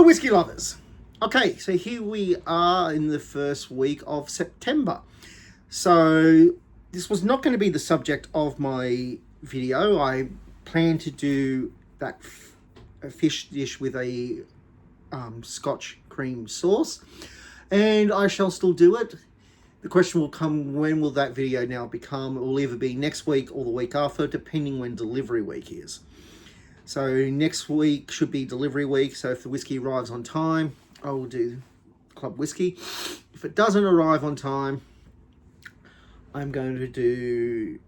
Whiskey lovers. Okay, so here we are in the first week of September. So this was not going to be the subject of my video. I plan to do that a fish dish with a Scotch cream sauce, and I shall still do it. The question will come, when will that video now become? It will either be next week or the week after, depending when delivery week is. So next week should be delivery week, so if the whiskey arrives on time, I will do Club Whiskey. If it doesn't arrive on time, I'm going to do...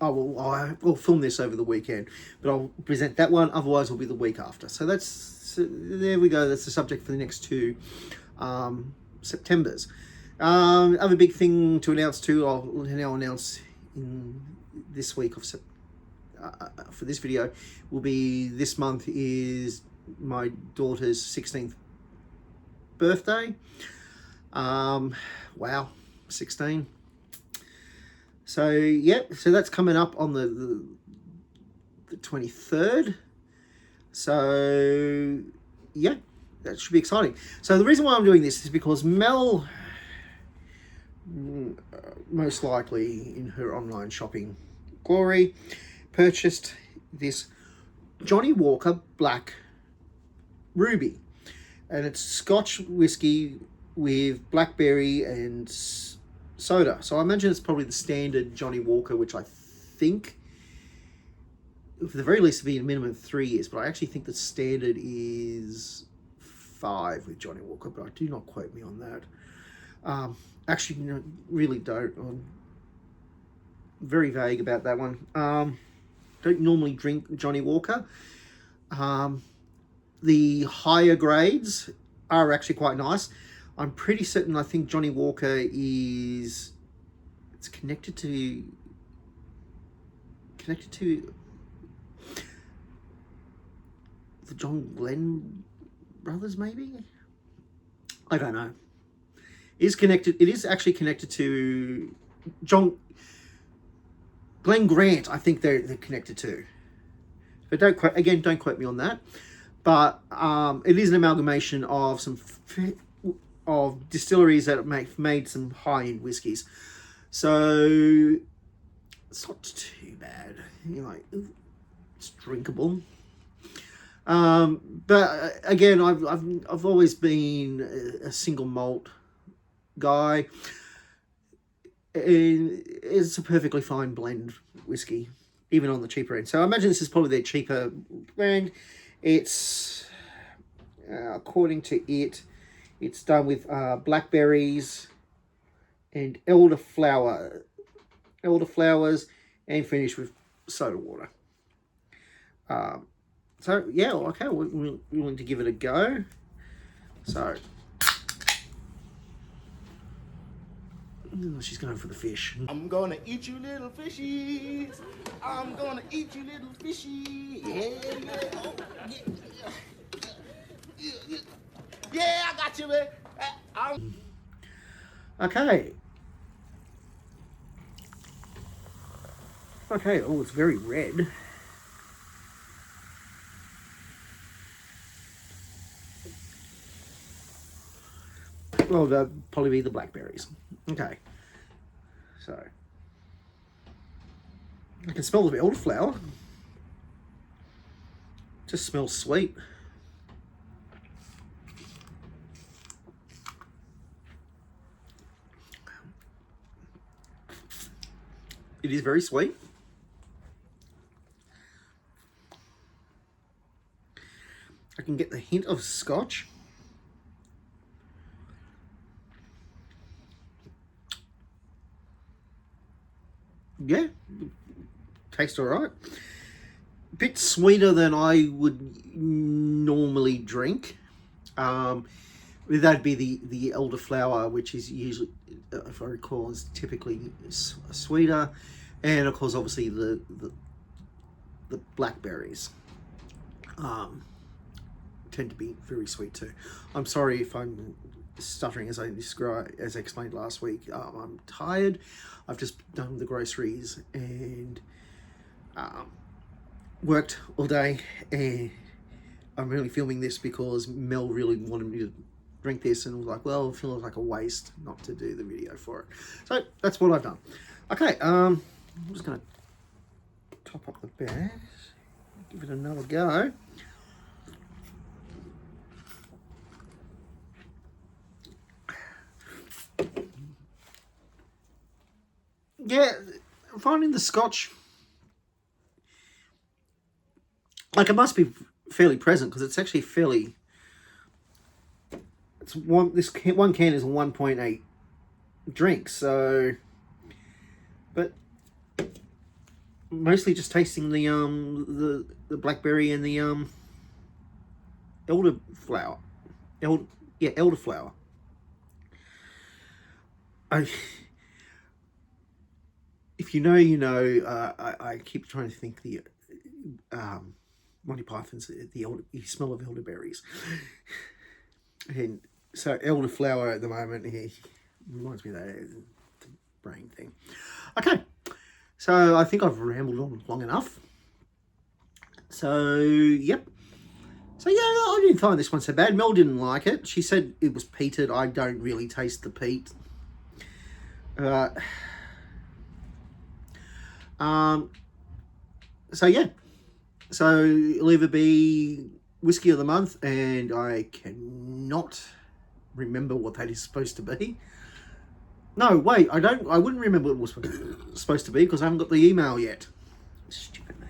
I will film this over the weekend, but I'll present that one, otherwise it'll be the week after. So there we go, that's the subject for the next two Septembers. Other big thing to announce too, I'll now announce in this week of for this video, will be this month is my daughter's 16th birthday. Wow, 16. So yeah, so that's coming up on the 23rd. So yeah, that should be exciting. So the reason why I'm doing this is because Mel, most likely in her online shopping glory, purchased this Johnnie Walker Black Ruby, and it's Scotch whiskey with blackberry and soda. So I imagine it's probably the standard Johnnie Walker, which I think, for the very least, it'll be a minimum of 3 years. But I actually think the standard is 5 with Johnnie Walker, but I do not quote me on that. Actually, no, really don't. I'm very vague about that one. Don't normally drink Johnnie Walker. The higher grades are actually quite nice. I'm pretty certain, I think Johnnie Walker it's connected to the John Glenn brothers, maybe? I don't know. It is actually connected to Glen Grant, I think they're connected to. But don't quote me on that. But it is an amalgamation of of distilleries that have made some high-end whiskies. So it's not too bad. You're like, it's drinkable. But again, I've always been a single malt guy. And it's a perfectly fine blend whiskey, even on the cheaper end. So I imagine this is probably their cheaper brand. It's according to it's done with blackberries and elderflowers, and finished with soda water. So yeah, okay, we're willing to give it a go. So she's going for the fish. I'm gonna eat you little fishies. I'm gonna eat you little fishy. Yeah. Oh, yeah. Yeah, I got you, man. Okay. Okay, oh, it's very red. Well, that'll probably be the blackberries. Okay. So, I can smell the elderflower. Just smells sweet. It is very sweet. I can get the hint of Scotch. Yeah, tastes all right. Bit sweeter than I would normally drink. That'd be the elderflower, which is usually, if I recall, is typically sweeter, and of course, obviously the blackberries tend to be very sweet too. I'm sorry if I'm stuttering as I explained last week. I'm tired. I've just done the groceries and worked all day, and I'm really filming this because Mel really wanted me to drink this, and was like, well, it feels like a waste not to do the video for it. So that's what I've done. Okay, I'm just gonna top up the bag, give it another go. Yeah, I'm finding the Scotch, like, it must be fairly present, because it's actually fairly, it's one, this can, one can is 1.8 drinks, so, but mostly just tasting the blackberry and the elderflower, elderflower. If you know, you know. I keep trying to think the Monty Python's the smell of elderberries, and so elderflower at the moment, he reminds me of that brain thing. Okay, so I think I've rambled on long enough. So yep. So yeah, I didn't find this one so bad. Mel didn't like it. She said it was peated. I don't really taste the peat. So yeah, so it'll either be Whiskey of the Month, and I cannot remember what that is supposed to be. No, wait, I wouldn't remember what it was supposed to be, because I haven't got the email yet. Stupid me.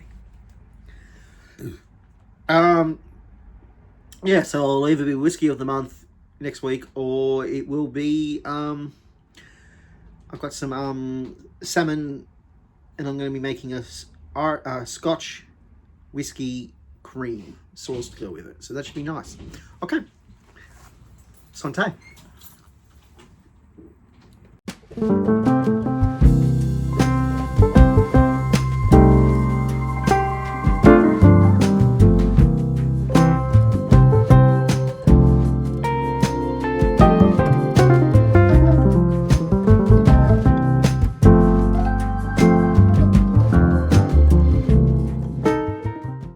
Yeah, so I'll either be Whiskey of the Month next week, or it will be, I've got some salmon, and I'm going to be making a Scotch whiskey cream sauce to go with it. So that should be nice. Okay. Santé.